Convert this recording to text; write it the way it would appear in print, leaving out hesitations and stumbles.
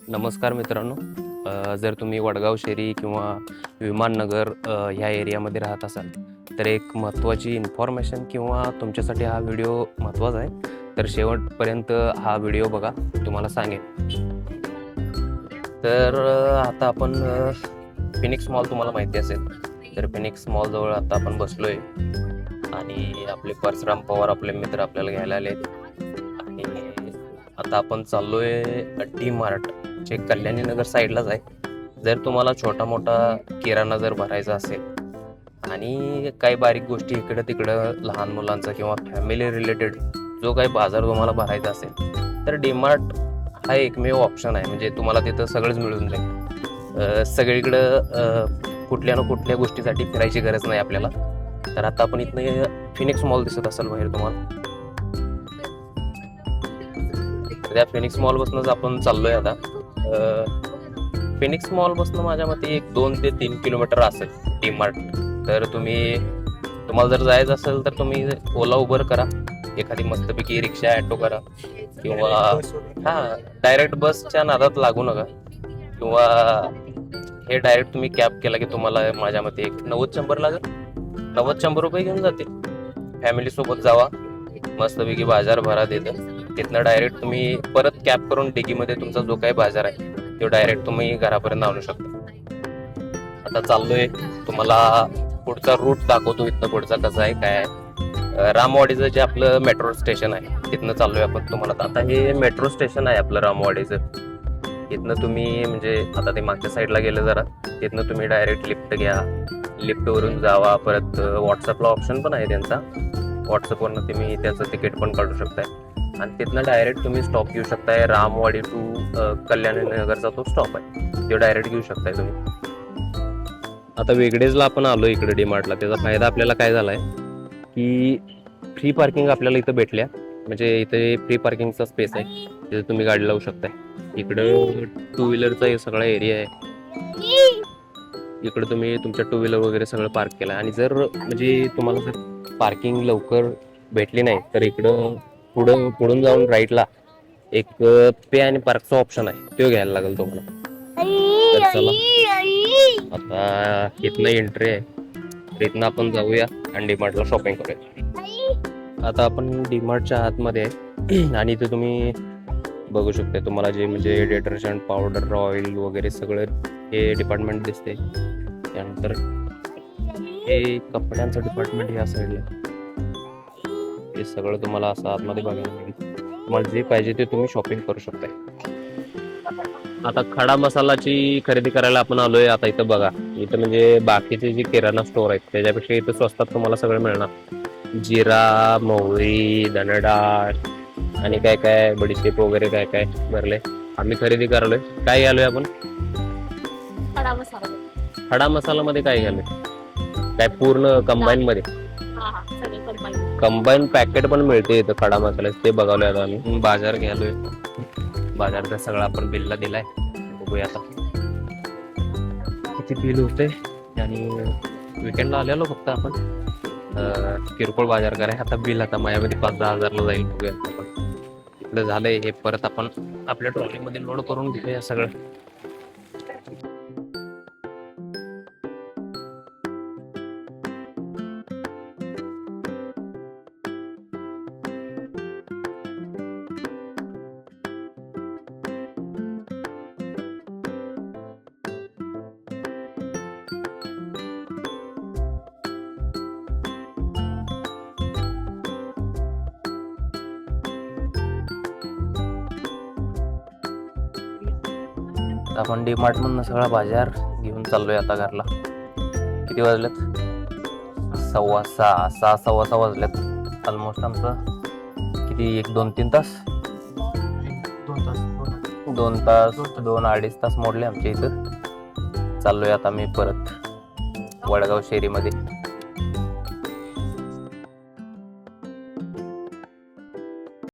नमस्कार मित्रांनो. जर तुम्ही वडगाव शेरी किंवा विमाननगर ह्या एरियामध्ये राहत असाल तर एक महत्त्वाची इन्फॉर्मेशन किंवा तुमच्यासाठी हा व्हिडिओ महत्त्वाचा आहे, तर शेवटपर्यंत हा व्हिडिओ बघा, तुम्हाला सांगेन. तर आता आपण फिनिक्स मॉल तुम्हाला माहिती असेल, तर फिनिक्स मॉलजवळ आता आपण बसलो आहे आणि आपले परशुराम पवार आपले मित्र आपल्याला घ्यायला आले आणि आता आपण चाललो आहे डी मार्ट जे कल्याणी नगर साईडलाच आहे. जर तुम्हाला छोटा मोठा किराणा जर भरायचा असेल आणि काही बारीक गोष्टी इकडं तिकडं लहान मुलांचा किंवा फॅमिली रिलेटेड जो काही बाजार तुम्हाला भरायचा असेल तर डी मार्ट हा एकमेव ऑप्शन आहे. म्हणजे तुम्हाला तिथं सगळंच मिळून जाईल. सगळीकडं कुठल्या ना कुठल्या गोष्टीसाठी फिरायची गरज नाही आपल्याला. तर आता आपण इथनं फिनिक्स मॉल दिसत असेल बाहेर तुम्हाला, त्या फिनिक्स मॉलपासूनच आपण चाललोय आता. फिनिक्स मॉलपासून माझ्या मते एक 2 ते 3 किलोमीटर असेल डी मार्ट. तर तुम्हाला जर जायचं असेल तर तुम्ही ओला उबर करा, एखादी मस्तपैकी रिक्षा ॲटो करा किंवा डायरेक्ट बसच्या नादात लागू नका, किंवा हे डायरेक्ट तुम्ही कॅब केला की तुम्हाला माझ्या मते एक 90-100 लागेल. 90-100 रुपये घेऊन जातील. फॅमिलीसोबत जावा, मस्तपैकी बाजार भरा तिथनं डायरेक्ट तुम्ही परत कॅब करून डिगीमध्ये तुमचा जो काही बाजार आहे तो डायरेक्ट तुम्ही घरापर्यंत आणू शकता. आता चाललोय, तुम्हाला पुढचा रूट दाखवतो, इथनं पुढचा कसा आहे काय आहे. रामवाडीचं जे आपलं मेट्रो स्टेशन आहे तिथनं चाललोय आपण. तुम्हाला आता हे मेट्रो स्टेशन आहे आपलं रामवाडीचं. इथनं तुम्ही म्हणजे आता ते मागच्या साईडला गेलं जरा, तिथनं तुम्ही डायरेक्ट लिफ्ट घ्या, लिफ्टवरून जावा. परत व्हॉट्सअपला ऑप्शन पण आहे त्यांचा, व्हॉट्सअपवरनं तुम्ही त्याचं तिकीट पण काढू शकताय आणि तिथनं डायरेक्ट तुम्ही स्टॉप घेऊ शकताय. रामवाडी टू कल्याणी नगरचा तो स्टॉप आहे, तो डायरेक्ट घेऊ शकताय तुम्ही. आता वेगळेजला आपण आलो इकडे डी मार्टला. त्याचा फायदा आपल्याला काय झाला आहे की फ्री पार्किंग आपल्याला इथं भेटल्या. म्हणजे इथे फ्री पार्किंगचा स्पेस आहे, तिथे तुम्ही गाडी लावू शकताय. इकडं 2 व्हीलरचा हे सगळा एरिया आहे. इकडं तुम्ही तुमच्या 2 व्हीलर वगैरे सगळं पार्क केलं आणि जर म्हणजे तुम्हाला जर पार्किंग लवकर भेटली नाही तर इकडं पुढून जाऊन राईटला एक पे आणि पार्कचा ऑप्शन आहे, तो घ्यायला लागेल तुम्हाला. तर चला आता इथनं एंट्री आहे, इथनं आपण जाऊया आणि डीमार्टला शॉपिंग करूया. आता आपण डीमार्टच्या आतमध्ये आहे आणि इथे तुम्ही बघू शकता, तुम्हाला जे म्हणजे डिटर्जंट पावडर ऑइल वगैरे सगळं हे डिपार्टमेंट दिसते. त्यानंतर हे कपड्यांचं डिपार्टमेंट या साईडला, हे सगळं तुम्हाला असं आतमध्ये बघायला मिळेल. तुम्हाला जे पाहिजे ते तुम्ही शॉपिंग करू शकताय. आता खडा मसालाची खरेदी करायला आपण आलोय. आता इथं बघा, इथं म्हणजे बाकीचे जे किराणा स्टोर आहेत त्याच्यापेक्षा इथं स्वस्तात तुम्हाला सगळं मिळणार. जिरा, मोहरी, धनडाळ आणि काय काय बडीशेप वगैरे काय काय भरले. आम्ही खरेदी करालोय. काय घ्यालोय आपण? खडा मसालामध्ये काय घ्यालोय? काय पूर्ण कंबाईन मध्ये? कंबाईन पॅकेट पण मिळते इथं खडा मसाल्याचं, ते बघावलं आता आम्ही. बाजार घ्यालोय, बाजारचा सगळा आपण बिलला दिलाय. बघूया आता किती बिल होते. आणि विकेंडला आलेलो फक्त आपण किरकोळ बाजार कराय. आता बिल आता माझ्यामध्ये 5-10 हजारला जाईल. बघूया आपण. इकडे झालंय हे, परत आपण आपल्या ट्रॉलीमध्ये लोड करून घेऊया सगळं. आपण डी मार्ट मधून सगळा बाजार घेऊन चाललोय आता घरला. किती वाजलेत? 6:15 वाजलेत. ऑलमोस्ट आमचं किती 1-2-3 तास, 2-2.5 तास मोडले आमच्या इथं. चाललोय आता मी परत वडगाव शेरीमध्ये.